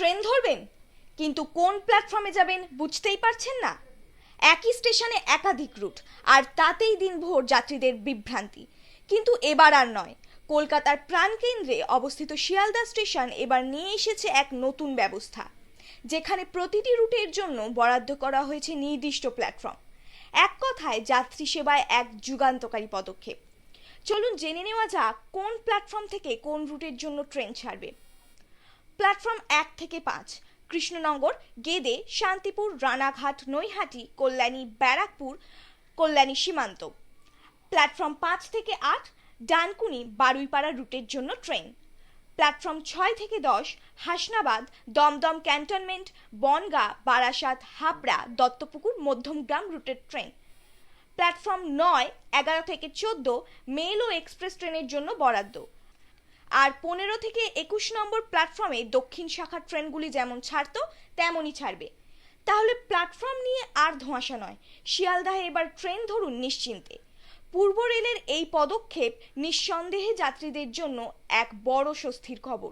Train ধরবেন, কিন্তু কোন প্ল্যাটফর্মে যাবেন বুঝতেই পারছেন না। একই স্টেশনে একাধিক রুট, আর তাতেই দিনভর যাত্রীদের বিভ্রান্তি। কিন্তু এবার আর নয়, কলকাতার প্রাণকেন্দ্রে অবস্থিত শিয়ালদা স্টেশন এবার নিয়ে এসেছে এক নতুন ব্যবস্থা, যেখানে প্রতিটি রুটের জন্য বরাদ্দ করা হয়েছে নির্দিষ্ট প্ল্যাটফর্ম। এক কথায় যাত্রী সেবায় এক যুগান্তকারী পদক্ষেপ। চলুন জেনে নেওয়া যাক কোন প্ল্যাটফর্ম থেকে কোন রুটের জন্য ট্রেন ছাড়বে। প্ল্যাটফর্ম 1 থেকে 5, কৃষ্ণনগর, গেদে, শান্তিপুর, রানাঘাট, নৈহাটি, কল্যাণী, ব্যারাকপুর, কল্যাণী সীমান্ত। প্ল্যাটফর্ম 5 থেকে 8, ডানকুনি, বারুইপাড়া রুটের জন্য ট্রেন। প্ল্যাটফর্ম 6 থেকে 10, হাসনাবাদ, দমদম ক্যান্টনমেন্ট, বনগাঁ, বারাসাত, হাবড়া, দত্তপুকুর, মধ্যমগ্রাম রুটের ট্রেন। প্ল্যাটফর্ম 9, 11 থেকে 14 মেল ও এক্সপ্রেস ট্রেনের জন্য বরাদ্দ। আর 15 থেকে 21 নম্বর প্ল্যাটফর্মে দক্ষিণ শাখার ট্রেনগুলি যেমন ছাড়তো তেমনই ছাড়বে। তাহলে প্ল্যাটফর্ম নিয়ে আর ধোঁয়াশা নয়, শিয়ালদাহে এবার ট্রেন ধরুন নিশ্চিন্তে। পূর্ব রেলের এই পদক্ষেপ নিঃসন্দেহে যাত্রীদের জন্য এক বড় স্বস্তির খবর।